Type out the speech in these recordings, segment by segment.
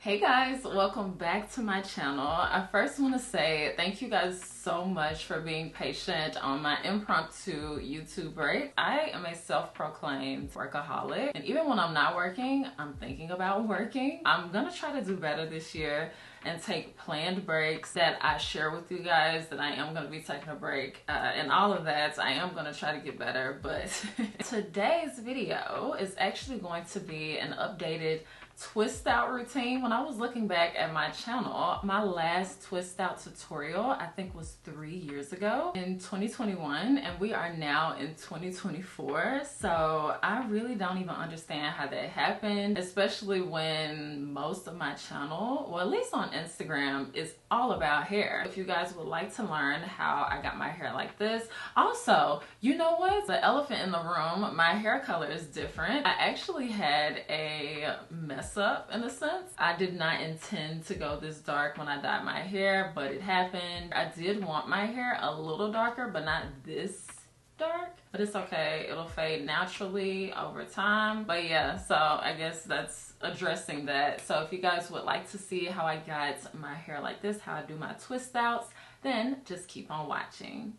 Hey guys, welcome back to my channel. I first want to say thank you guys so much for being patient on my impromptu YouTube break. I am a self-proclaimed workaholic, and even when I'm not working, I'm thinking about working. I'm gonna try to do better this year and take planned breaks that I share with you guys, that I am going to be taking a break and all of that. I am going to try to get better, but today's video is actually going to be an updated twist out routine. When I was looking back at my channel, my last twist out tutorial I think was 3 years ago in 2021, and we are now in 2024. So I really don't even understand how that happened, especially when most of my channel, well, at least on Instagram, is all about hair. If you guys would like to learn how I got my hair like this. Also, you know what? The elephant in the room, my hair color is different. I actually had a mess up in a sense. I did not intend to go this dark when I dyed my hair, but it happened. I did want my hair a little darker, but not this dark, but it's okay. It'll fade naturally over time. But yeah, so I guess that's addressing that. So if you guys would like to see how I got my hair like this, how I do my twist outs, then just keep on watching.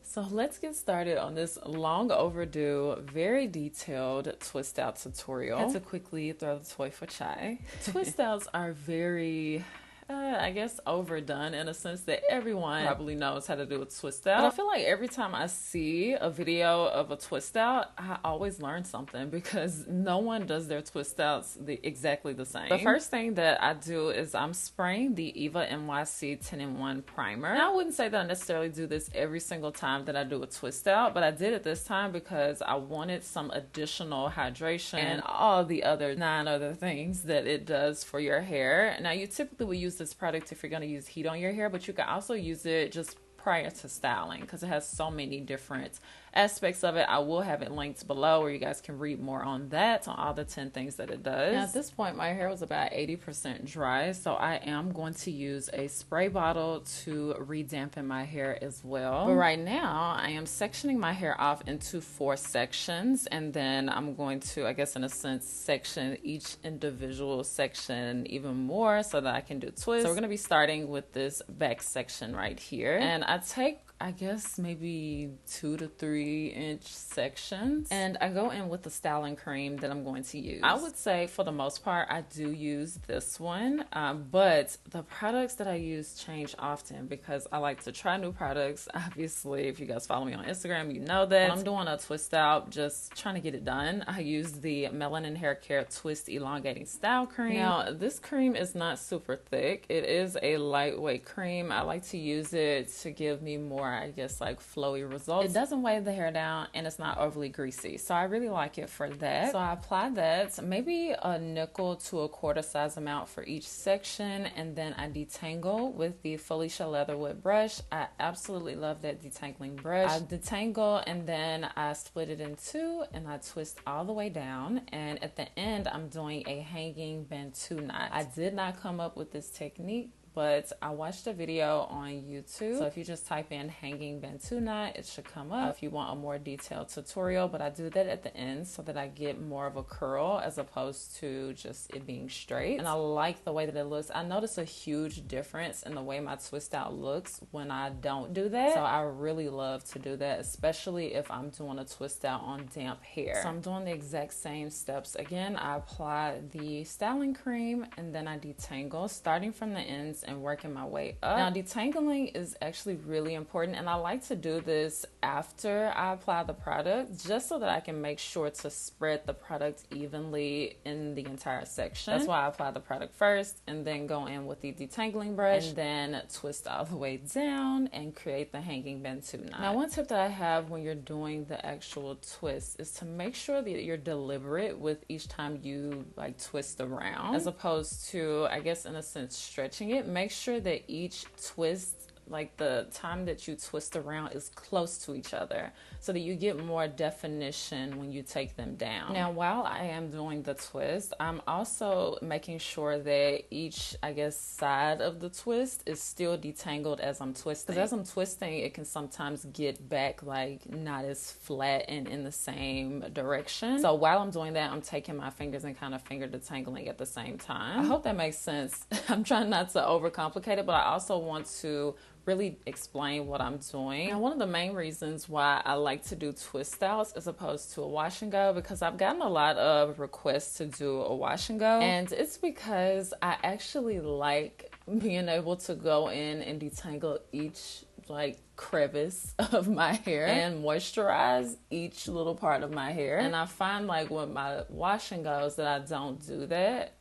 So let's get started on this long overdue, very detailed twist out tutorial. I had to quickly throw the toy for Chai. Twist outs are very, I guess, overdone in a sense that everyone probably knows how to do a twist out. But I feel like every time I see a video of a twist out, I always learn something because no one does their twist outs exactly the same. The first thing that I do is I'm spraying the Eva-NYC 10-in-1 primer. And I wouldn't say that I necessarily do this every single time that I do a twist out, but I did it this time because I wanted some additional hydration and all the other 9 other things that it does for your hair. Now, you typically will use this product if you're going to use heat on your hair, but you can also use it just prior to styling because it has so many different aspects of it. I will have it linked below where you guys can read more on that, on all the 10 things that it does. Now, at this point, my hair was about 80% dry, so I am going to use a spray bottle to re-dampen my hair as well. But right now, I am sectioning my hair off into 4 sections, and then I'm going to, I guess in a sense, section each individual section even more so that I can do twists. So we're going to be starting with this back section right here, and I take, I guess, maybe 2 to 3 inch sections, and I go in with the styling cream that I'm going to use. I would say for the most part I do use this one, but the products that I use change often because I like to try new products. Obviously, if you guys follow me on Instagram, you know that when I'm doing a twist out, just trying to get it done, I use the Melanin Haircare twist-elongating style cream. Now, this cream is not super thick. It is a lightweight cream. I like to use it to give me more, I guess, like flowy results. It doesn't weigh the hair down and it's not overly greasy, so I really like it for that. So I apply that, maybe a nickel to a quarter size amount for each section, and then I detangle with the Felicia leatherwood brush. I absolutely love that detangling brush. I detangle and then I split it in 2 and I twist all the way down, and at the end I'm doing a hanging bantu knot. I did not come up with this technique, but I watched a video on YouTube. So if you just type in hanging bantu knot, it should come up if you want a more detailed tutorial. But I do that at the end so that I get more of a curl as opposed to just it being straight. And I like the way that it looks. I notice a huge difference in the way my twist out looks when I don't do that. So I really love to do that, especially if I'm doing a twist out on damp hair. So I'm doing the exact same steps again. I apply the styling cream and then I detangle, starting from the ends and working my way up. Now, detangling is actually really important, and I like to do this after I apply the product just so that I can make sure to spread the product evenly in the entire section. That's why I apply the product first and then go in with the detangling brush and then twist all the way down and create the hanging bantu knot. Now, one tip that I have when you're doing the actual twist is to make sure that you're deliberate with each time you like twist around, as opposed to, I guess in a sense, stretching it. Make sure that each twist like the time that you twist around is close to each other so that you get more definition when you take them down. Now, while I am doing the twist, I'm also making sure that each, I guess, side of the twist is still detangled as I'm twisting. Because as I'm twisting, it can sometimes get back like not as flat and in the same direction. So while I'm doing that, I'm taking my fingers and kind of finger detangling at the same time. I hope that makes sense. I'm trying not to overcomplicate it, but I also want to really explain what I'm doing. Now, one of the main reasons why I like to do twist outs as opposed to a wash and go, because I've gotten a lot of requests to do a wash and go, and it's because I actually like being able to go in and detangle each like crevice of my hair and moisturize each little part of my hair. And I find like with my wash and goes that I don't do that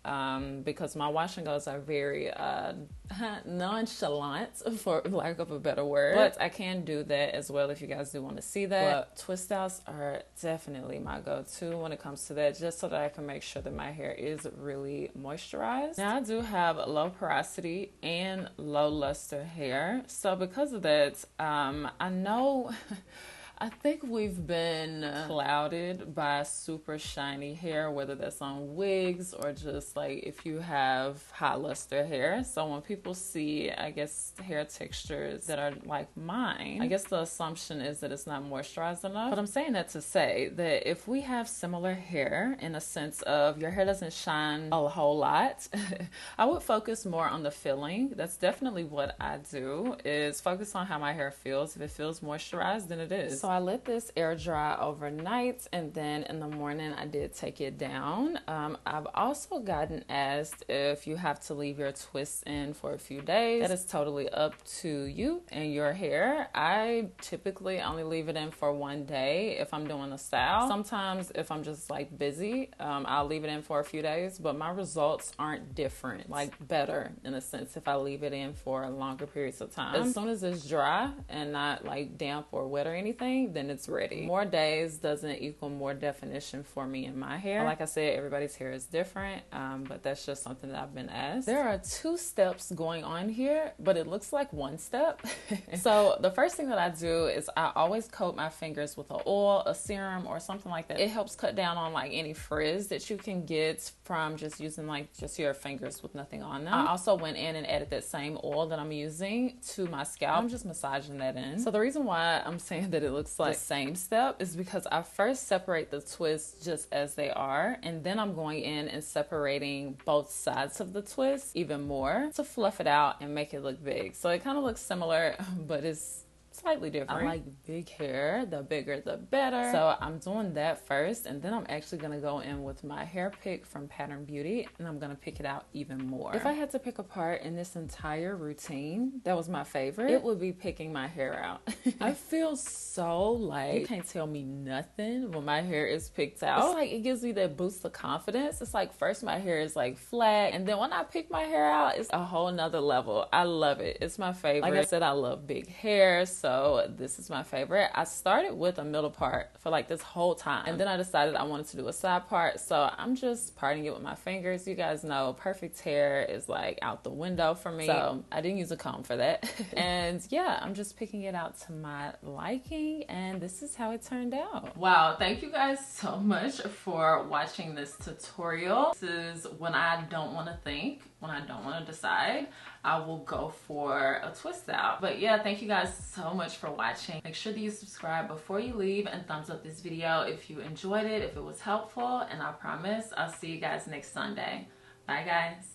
because my wash and goes are very nonchalant, for lack of a better word, but I can do that as well if you guys do want to see that. But twist outs are definitely my go-to when it comes to that, just so that I can make sure that my hair is really moisturized. Now, I do have low porosity and low luster hair, so because of that, I know I think we've been clouded by super shiny hair, whether that's on wigs or just like if you have high luster hair. So when people see, I guess, hair textures that are like mine, I guess the assumption is that it's not moisturized enough. But I'm saying that to say that if we have similar hair in a sense of your hair doesn't shine a whole lot, I would focus more on the feeling. That's definitely what I do, is focus on how my hair feels. If it feels moisturized, then it is. So I let this air dry overnight, and then in the morning I did take it down. I've also gotten asked if you have to leave your twists in for a few days. That is totally up to you and your hair. I typically only leave it in for one day if I'm doing a style. Sometimes if I'm just like busy, I'll leave it in for a few days, but my results aren't different, like better in a sense if I leave it in for longer periods of time. As soon as it's dry and not like damp or wet or anything, then it's ready. More days doesn't equal more definition for me in my hair. Like I said, everybody's hair is different, but that's just something that I've been asked. There are 2 steps going on here, but it looks like one step. So the first thing that I do is I always coat my fingers with an oil, a serum, or something like that. It helps cut down on like any frizz that you can get from just using like just your fingers with nothing on them. I also went in and added that same oil that I'm using to my scalp. I'm just massaging that in. So the reason why I'm saying that it looks like the same step is because I first separate the twists just as they are, and then I'm going in and separating both sides of the twist even more to fluff it out and make it look big. So it kind of looks similar, but it's slightly different. I like big hair, the bigger the better. So I'm doing that first, and then I'm actually gonna go in with my hair pick from Pattern Beauty, and I'm gonna pick it out even more. If I had to pick a part in this entire routine that was my favorite, it would be picking my hair out. I feel so like you can't tell me nothing when my hair is picked out. It's like it gives me that boost of confidence. It's like first my hair is like flat, and then when I pick my hair out, it's a whole nother level. I love it. It's my favorite. Like I said, I love big hair, so this is my favorite. I started with a middle part for like this whole time, and then I decided I wanted to do a side part, so I'm just parting it with my fingers. You guys know perfect hair is like out the window for me, so I didn't use a comb for that. And yeah, I'm just picking it out to my liking, and this is how it turned out. Wow, thank you guys so much for watching this tutorial. This is when I don't want to think, when I don't want to decide, I will go for a twist out. But yeah, thank you guys so much for watching. Make sure that you subscribe before you leave, and thumbs up this video if you enjoyed it, if it was helpful, and I promise I'll see you guys next Sunday. Bye guys.